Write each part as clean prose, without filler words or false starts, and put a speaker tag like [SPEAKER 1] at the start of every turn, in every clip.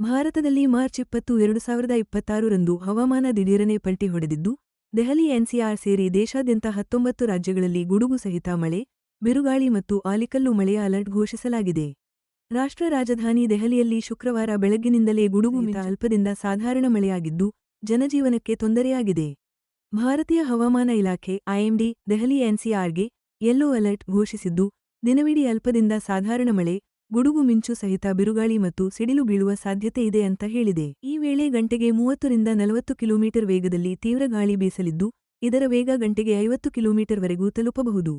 [SPEAKER 1] ಭಾರತದಲ್ಲಿ ಮಾರ್ಚ್ 20, 2026 ರಂದು ಹವಾಮಾನ ದಿಢೀರನೆ ಪಲ್ಟಿ ಹೊಡೆದಿದ್ದು, ದೆಹಲಿ ಎನ್ಸಿಆರ್ ಸೇರಿ ದೇಶಾದ್ಯಂತ 19 ರಾಜ್ಯಗಳಲ್ಲಿ ಗುಡುಗು ಸಹಿತ ಮಳೆ, ಬಿರುಗಾಳಿ ಮತ್ತು ಆಲಿಕಲ್ಲು ಮಳೆಯ ಅಲರ್ಟ್ ಘೋಷಿಸಲಾಗಿದೆ. ರಾಷ್ಟ್ರ ರಾಜಧಾನಿ ದೆಹಲಿಯಲ್ಲಿ ಶುಕ್ರವಾರ ಬೆಳಗ್ಗಿನಿಂದಲೇ ಗುಡುಗು ಮಿತ ಅಲ್ಪದಿಂದ ಸಾಧಾರಣ ಮಳೆಯಾಗಿದ್ದು, ಜನಜೀವನಕ್ಕೆ ತೊಂದರೆಯಾಗಿದೆ. ಭಾರತೀಯ ಹವಾಮಾನ ಇಲಾಖೆ ಐಎಂಡಿ ದೆಹಲಿ ಎನ್ಸಿಆರ್ಗೆ ಯೆಲ್ಲೋ ಅಲರ್ಟ್ ಘೋಷಿಸಿದ್ದು, ದಿನವಿಡೀ ಅಲ್ಪದಿಂದ ಸಾಧಾರಣ ಮಳೆ, ಗುಡುಗು ಮಿಂಚು ಸಹಿತ ಬಿರುಗಾಳಿ ಮತ್ತು ಸಿಡಿಲು ಬೀಳುವ ಸಾಧ್ಯತೆ ಇದೆ ಅಂತ ಹೇಳಿದೆ. ಈ ವೇಳೆ ಗಂಟೆಗೆ 30 ರಿಂದ 40 ಕಿಲೋಮೀಟರ್ ವೇಗದಲ್ಲಿ ತೀವ್ರ ಗಾಳಿ ಬೀಸಲಿದ್ದು, ಇದರ ವೇಗ ಗಂಟೆಗೆ 50 ಕಿಲೋಮೀಟರ್ವರೆಗೂ ತಲುಪಬಹುದು.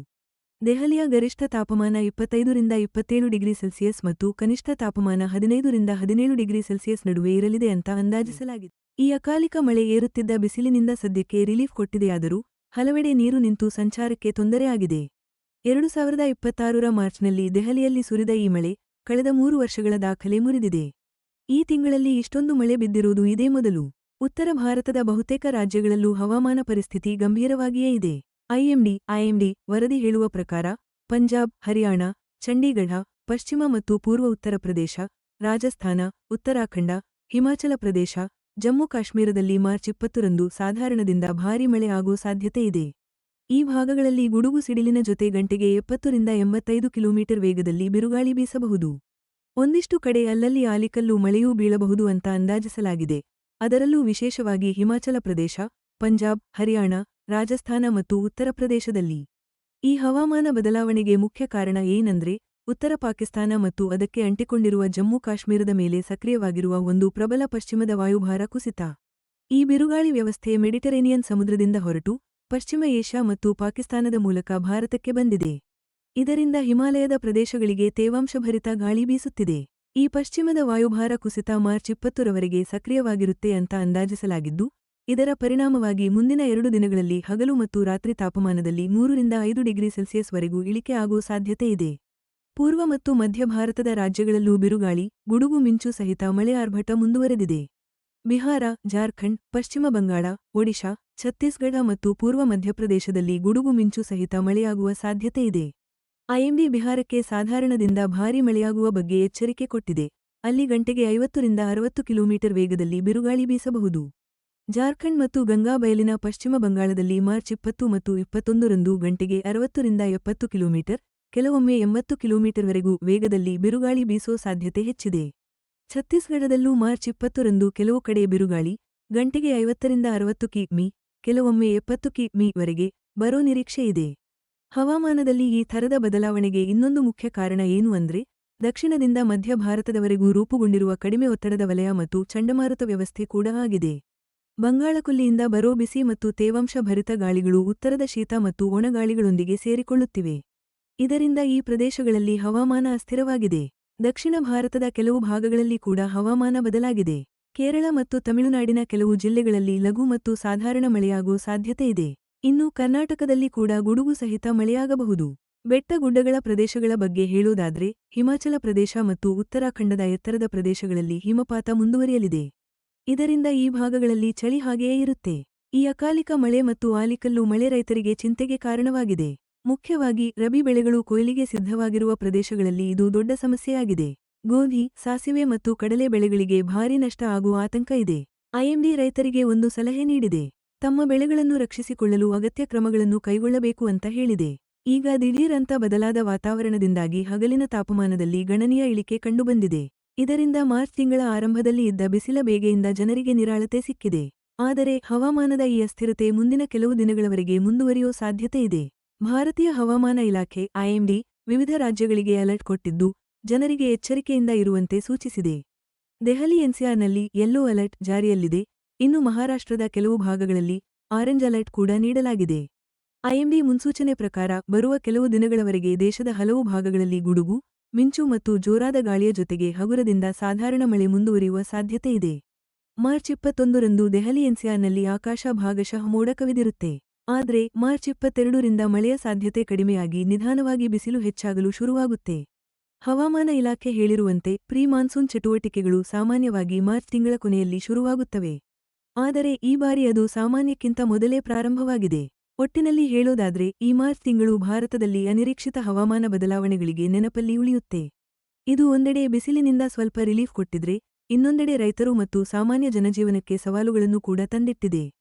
[SPEAKER 1] ದೆಹಲಿಯ ಗರಿಷ್ಠ ತಾಪಮಾನ 25 ರಿಂದ 27 ಡಿಗ್ರಿ ಸೆಲ್ಸಿಯಸ್ ಮತ್ತು ಕನಿಷ್ಠ ತಾಪಮಾನ 15 ರಿಂದ 17 ಡಿಗ್ರಿ ಸೆಲ್ಸಿಯಸ್ ನಡುವೆ ಇರಲಿದೆ ಅಂತ ಅಂದಾಜಿಸಲಾಗಿದೆ. ಈ ಅಕಾಲಿಕ ಮಳೆ ಏರುತ್ತಿದ್ದ ಬಿಸಿಲಿನಿಂದ ಸದ್ಯಕ್ಕೆ ರಿಲೀಫ್ ಕೊಟ್ಟಿದೆಯಾದರೂ, ಹಲವೆಡೆ ನೀರು ನಿಂತು ಸಂಚಾರಕ್ಕೆ ತೊಂದರೆಯಾಗಿದೆ. 2026ರ ಮಾರ್ಚ್ನಲ್ಲಿ ದೆಹಲಿಯಲ್ಲಿ ಸುರಿದ ಈ ಮಳೆ, ಕಳೆದ 3 ವರ್ಷಗಳ ದಾಖಲೆ ಮುರಿದಿದೆ. ಈ ತಿಂಗಳಲ್ಲಿ ಇಷ್ಟೊಂದು ಮಳೆ ಬಿದ್ದಿರುವುದು ಇದೇ ಮೊದಲು. ಉತ್ತರ ಭಾರತದ ಬಹುತೇಕ ರಾಜ್ಯಗಳಲ್ಲೂ ಹವಾಮಾನ ಪರಿಸ್ಥಿತಿ ಗಂಭೀರವಾಗಿಯೇ ಇದೆ. ಐಎಂಡಿ ವರದಿ ಹೇಳುವ ಪ್ರಕಾರ, ಪಂಜಾಬ್, ಹರಿಯಾಣ, ಚಂಡೀಗಢ, ಪಶ್ಚಿಮ ಮತ್ತು ಪೂರ್ವ ಉತ್ತರ ಪ್ರದೇಶ, ರಾಜಸ್ಥಾನ, ಉತ್ತರಾಖಂಡ, ಹಿಮಾಚಲ ಪ್ರದೇಶ, ಜಮ್ಮು ಕಾಶ್ಮೀರದಲ್ಲಿ ಮಾರ್ಚ್ 20 ರಂದು ಸಾಧಾರಣದಿಂದ ಭಾರೀ ಮಳೆ ಆಗೋ ಸಾಧ್ಯತೆ ಇದೆ. ಈ ಭಾಗಗಳಲ್ಲಿ ಗುಡುಗು ಸಿಡಿಲಿನ ಜೊತೆ ಗಂಟೆಗೆ 70 ರಿಂದ 85 ಕಿಲೋಮೀಟರ್ ವೇಗದಲ್ಲಿ ಬಿರುಗಾಳಿ ಬೀಸಬಹುದು. ಒಂದಿಷ್ಟು ಕಡೆ ಅಲ್ಲಲ್ಲಿ ಆಲಿಕಲ್ಲು ಮಳೆಯೂ ಬೀಳಬಹುದು ಅಂತ ಅಂದಾಜಿಸಲಾಗಿದೆ. ಅದರಲ್ಲೂ ವಿಶೇಷವಾಗಿ ಹಿಮಾಚಲ ಪ್ರದೇಶ, ಪಂಜಾಬ್, ಹರಿಯಾಣ, ರಾಜಸ್ಥಾನ ಮತ್ತು ಉತ್ತರ ಪ್ರದೇಶದಲ್ಲಿ. ಈ ಹವಾಮಾನ ಬದಲಾವಣೆಗೆ ಮುಖ್ಯ ಕಾರಣ ಏನಂದ್ರೆ, ಉತ್ತರ ಪಾಕಿಸ್ತಾನ ಮತ್ತು ಅದಕ್ಕೆ ಅಂಟಿಕೊಂಡಿರುವ ಜಮ್ಮು ಕಾಶ್ಮೀರದ ಮೇಲೆ ಸಕ್ರಿಯವಾಗಿರುವ ಒಂದು ಪ್ರಬಲ ಪಶ್ಚಿಮದ ವಾಯುಭಾರ ಕುಸಿತ. ಈ ಬಿರುಗಾಳಿ ವ್ಯವಸ್ಥೆ ಮೆಡಿಟರೇನಿಯನ್ ಸಮುದ್ರದಿಂದ ಹೊರಟು, ಪಶ್ಚಿಮ ಏಷ್ಯಾ ಮತ್ತು ಪಾಕಿಸ್ತಾನದ ಮೂಲಕ ಭಾರತಕ್ಕೆ ಬಂದಿದೆ. ಇದರಿಂದ ಹಿಮಾಲಯದ ಪ್ರದೇಶಗಳಿಗೆ ತೇವಾಂಶಭರಿತ ಗಾಳಿ ಬೀಸುತ್ತಿದೆ. ಈ ಪಶ್ಚಿಮದ ವಾಯುಭಾರ ಕುಸಿತ ಮಾರ್ಚ್ 20 ರವರೆಗೆ ಸಕ್ರಿಯವಾಗಿರುತ್ತೆ ಅಂತ ಅಂದಾಜಿಸಲಾಗಿದ್ದು, ಇದರ ಪರಿಣಾಮವಾಗಿ ಮುಂದಿನ 2 ದಿನಗಳಲ್ಲಿ ಹಗಲು ಮತ್ತು ರಾತ್ರಿ ತಾಪಮಾನದಲ್ಲಿ 3 ರಿಂದ 5 ಡಿಗ್ರಿ ಸೆಲ್ಸಿಯಸ್ ವರೆಗೂ ಇಳಿಕೆ ಆಗೋ ಸಾಧ್ಯತೆ ಇದೆ. ಪೂರ್ವ ಮತ್ತು ಮಧ್ಯ ಭಾರತದ ರಾಜ್ಯಗಳಲ್ಲೂ ಬಿರುಗಾಳಿ, ಗುಡುಗು ಮಿಂಚು ಸಹಿತ ಮಳೆ ಆರ್ಭಟ ಮುಂದುವರೆದಿದೆ. ಬಿಹಾರ, ಜಾರ್ಖಂಡ್, ಪಶ್ಚಿಮ ಬಂಗಾಳ, ಒಡಿಶಾ, ಛತ್ತೀಸ್ಗಢ ಮತ್ತು ಪೂರ್ವ ಮಧ್ಯಪ್ರದೇಶದಲ್ಲಿ ಗುಡುಗು ಮಿಂಚು ಸಹಿತ ಮಳೆಯಾಗುವ ಸಾಧ್ಯತೆ ಇದೆ. ಐಎಂಡಿ ಬಿಹಾರಕ್ಕೆ ಸಾಧಾರಣದಿಂದ ಭಾರೀ ಮಳೆಯಾಗುವ ಬಗ್ಗೆ ಎಚ್ಚರಿಕೆ ಕೊಟ್ಟಿದೆ. ಅಲ್ಲಿ ಗಂಟೆಗೆ 50 ರಿಂದ 60 ಕಿಲೋಮೀಟರ್ ವೇಗದಲ್ಲಿ ಬಿರುಗಾಳಿ ಬೀಸಬಹುದು. ಜಾರ್ಖಂಡ್ ಮತ್ತು ಗಂಗಾ ಬಯಲಿನ ಪಶ್ಚಿಮ ಬಂಗಾಳದಲ್ಲಿ ಮಾರ್ಚ್ 20 ಮತ್ತು 21 ರಂದು ಗಂಟೆಗೆ 60 ರಿಂದ 70 ಕಿಲೋಮೀಟರ್, ಕೆಲವೊಮ್ಮೆ 80 ಕಿಲೋಮೀಟರ್ವರೆಗೂ ವೇಗದಲ್ಲಿ ಬಿರುಗಾಳಿ ಬೀಸೋ ಸಾಧ್ಯತೆ ಹೆಚ್ಚಿದೆ. ಛತ್ತೀಸ್ಗಢದಲ್ಲೂ ಮಾರ್ಚ್ 20 ರಂದು ಕೆಲವು ಕಡೆ ಬಿರುಗಾಳಿ, ಗಂಟೆಗೆ 50 ರಿಂದ 60 ಕಿ.ಮೀ, ಕೆಲವೊಮ್ಮೆ 70 ಕಿ.ಮೀ ವರೆಗೆ ಬರೋ ನಿರೀಕ್ಷೆ ಇದೆ. ಹವಾಮಾನದಲ್ಲಿ ಈ ಥರದ ಬದಲಾವಣೆಗೆ ಇನ್ನೊಂದು ಮುಖ್ಯ ಕಾರಣ ಏನು ಅಂದ್ರೆ, ದಕ್ಷಿಣದಿಂದ ಮಧ್ಯ ಭಾರತದವರೆಗೂ ರೂಪುಗೊಂಡಿರುವ ಕಡಿಮೆ ಒತ್ತಡದ ವಲಯ ಮತ್ತು ಚಂಡಮಾರುತ ವ್ಯವಸ್ಥೆ ಕೂಡ ಆಗಿದೆ. ಬಂಗಾಳಕೊಲ್ಲಿಯಿಂದ ಬರೋ ಬಿಸಿ ಮತ್ತು ತೇವಾಂಶ ಭರಿತ ಗಾಳಿಗಳು ಉತ್ತರದ ಶೀತ ಮತ್ತು ಒಣಗಾಳಿಗಳೊಂದಿಗೆ ಸೇರಿಕೊಳ್ಳುತ್ತಿವೆ. ಇದರಿಂದ ಈ ಪ್ರದೇಶಗಳಲ್ಲಿ ಹವಾಮಾನ ಅಸ್ಥಿರವಾಗಿದೆ. ದಕ್ಷಿಣ ಭಾರತದ ಕೆಲವು ಭಾಗಗಳಲ್ಲಿ ಕೂಡ ಹವಾಮಾನ ಬದಲಾಗಿದೆ. ಕೇರಳ ಮತ್ತು ತಮಿಳುನಾಡಿನ ಕೆಲವು ಜಿಲ್ಲೆಗಳಲ್ಲಿ ಲಘು ಮತ್ತು ಸಾಧಾರಣ ಮಳೆಯಾಗೋ ಸಾಧ್ಯತೆ ಇದೆ. ಇನ್ನು ಕರ್ನಾಟಕದಲ್ಲಿ ಕೂಡ ಗುಡುಗು ಸಹಿತ ಮಳೆಯಾಗಬಹುದು. ಬೆಟ್ಟ-ಗುಡ್ಡಗಳ ಪ್ರದೇಶಗಳ ಬಗ್ಗೆ ಹೇಳೋದಾದ್ರೆ, ಹಿಮಾಚಲ ಪ್ರದೇಶ ಮತ್ತು ಉತ್ತರಾಖಂಡದ ಎತ್ತರದ ಪ್ರದೇಶಗಳಲ್ಲಿ ಹಿಮಪಾತ ಮುಂದುವರಿಯಲಿದೆ. ಇದರಿಂದ ಈ ಭಾಗಗಳಲ್ಲಿ ಚಳಿ ಹಾಗೆಯೇ ಇರುತ್ತೆ. ಈ ಅಕಾಲಿಕ ಮಳೆ ಮತ್ತು ಆಲಿಕಲ್ಲು ಮಳೆ ರೈತರಿಗೆ ಚಿಂತೆಗೆ ಕಾರಣವಾಗಿದೆ. ಮುಖ್ಯವಾಗಿ ರಬಿ ಬೆಳೆಗಳು ಕೊಯ್ಲಿಗೆ ಸಿದ್ಧವಾಗಿರುವ ಪ್ರದೇಶಗಳಲ್ಲಿ ಇದು ದೊಡ್ಡ ಸಮಸ್ಯೆಯಾಗಿದೆ. ಗೋಧಿ, ಸಾಸಿವೆ ಮತ್ತು ಕಡಲೆ ಬೆಳೆಗಳಿಗೆ ಭಾರೀ ನಷ್ಟ ಆಗುವ ಆತಂಕ ಇದೆ. ಐಎಂಡಿ ರೈತರಿಗೆ ಒಂದು ಸಲಹೆ ನೀಡಿದೆ. ತಮ್ಮ ಬೆಳೆಗಳನ್ನು ರಕ್ಷಿಸಿಕೊಳ್ಳಲು ಅಗತ್ಯ ಕ್ರಮಗಳನ್ನು ಕೈಗೊಳ್ಳಬೇಕು ಅಂತ ಹೇಳಿದೆ. ಈಗ ದಿಢೀರ್ ಅಂತ ಬದಲಾದ ವಾತಾವರಣದಿಂದಾಗಿ ಹಗಲಿನ ತಾಪಮಾನದಲ್ಲಿ ಗಣನೀಯ ಇಳಿಕೆ ಕಂಡುಬಂದಿದೆ. ಇದರಿಂದ ಮಾರ್ಚ್ ತಿಂಗಳ ಆರಂಭದಲ್ಲಿ ಇದ್ದ ಬಿಸಿಲ ಬೇಗೆಯಿಂದ ಜನರಿಗೆ ನಿರಾಳತೆ ಸಿಕ್ಕಿದೆ. ಆದರೆ ಹವಾಮಾನದ ಈ ಅಸ್ಥಿರತೆ ಮುಂದಿನ ಕೆಲವು ದಿನಗಳವರೆಗೆ ಮುಂದುವರಿಯೋ ಸಾಧ್ಯತೆ ಇದೆ. ಭಾರತೀಯ ಹವಾಮಾನ ಇಲಾಖೆ ಐಎಂಡಿ ವಿವಿಧ ರಾಜ್ಯಗಳಿಗೆ ಅಲರ್ಟ್ ಕೊಟ್ಟಿದ್ದು, ಜನರಿಗೆ ಎಚ್ಚರಿಕೆಯಿಂದ ಇರುವಂತೆ ಸೂಚಿಸಿದೆ. ದೆಹಲಿ ಎನ್ಸಿಆರ್ನಲ್ಲಿ ಯೆಲ್ಲೋ ಅಲರ್ಟ್ ಜಾರಿಯಲ್ಲಿದೆ. ಇನ್ನು ಮಹಾರಾಷ್ಟ್ರದ ಕೆಲವು ಭಾಗಗಳಲ್ಲಿ ಆರೆಂಜ್ ಅಲರ್ಟ್ ಕೂಡ ನೀಡಲಾಗಿದೆ. ಐಎಂಡಿ ಮುನ್ಸೂಚನೆ ಪ್ರಕಾರ ಬರುವ ಕೆಲವು ದಿನಗಳವರೆಗೆ ದೇಶದ ಹಲವು ಭಾಗಗಳಲ್ಲಿ ಗುಡುಗು, ಮಿಂಚು ಮತ್ತು ಜೋರಾದ ಗಾಳಿಯ ಜೊತೆಗೆ ಹಗುರದಿಂದ ಸಾಧಾರಣ ಮಳೆ ಮುಂದುವರಿಯುವ ಸಾಧ್ಯತೆ ಇದೆ. ಮಾರ್ಚ್ 21 ರಂದು ದೆಹಲಿ ಎನ್ಸಿಆರ್ನಲ್ಲಿ ಆಕಾಶ ಭಾಗಶಃ ಮೋಡ ಕವಿದಿರುತ್ತೆ. ಆದ್ರೆ ಮಾರ್ಚ್ 22 ರಿಂದ ಮಳೆಯ ಸಾಧ್ಯತೆ ಕಡಿಮೆಯಾಗಿ ನಿಧಾನವಾಗಿ ಬಿಸಿಲು ಹೆಚ್ಚಾಗಲು ಶುರುವಾಗುತ್ತೆ. ಹವಾಮಾನ ಇಲಾಖೆ ಹೇಳಿರುವಂತೆ ಪ್ರೀ ಮಾನ್ಸೂನ್ ಚಟುವಟಿಕೆಗಳು ಸಾಮಾನ್ಯವಾಗಿ ಮಾರ್ಚ್ ತಿಂಗಳ ಕೊನೆಯಲ್ಲಿ ಶುರುವಾಗುತ್ತವೆ. ಆದರೆ ಈ ಬಾರಿ ಅದು ಸಾಮಾನ್ಯಕ್ಕಿಂತ ಮೊದಲೇ ಪ್ರಾರಂಭವಾಗಿದೆ. ಒಟ್ಟಿನಲ್ಲಿ ಹೇಳೋದಾದ್ರೆ ಈ ಮಾರ್ಚ್ ತಿಂಗಳು ಭಾರತದಲ್ಲಿ ಅನಿರೀಕ್ಷಿತ ಹವಾಮಾನ ಬದಲಾವಣೆಗಳಿಗೆ ನೆನಪಲ್ಲಿ ಉಳಿಯುತ್ತೆ. ಇದು ಒಂದೆಡೆ ಬಿಸಿಲಿನಿಂದ ಸ್ವಲ್ಪ ರಿಲೀಫ್ ಕೊಟ್ಟಿದ್ರೆ, ಇನ್ನೊಂದೆಡೆ ರೈತರು ಮತ್ತು ಸಾಮಾನ್ಯ ಜನಜೀವನಕ್ಕೆ ಸವಾಲುಗಳನ್ನು ಕೂಡ ತಂದಿಟ್ಟಿದೆ.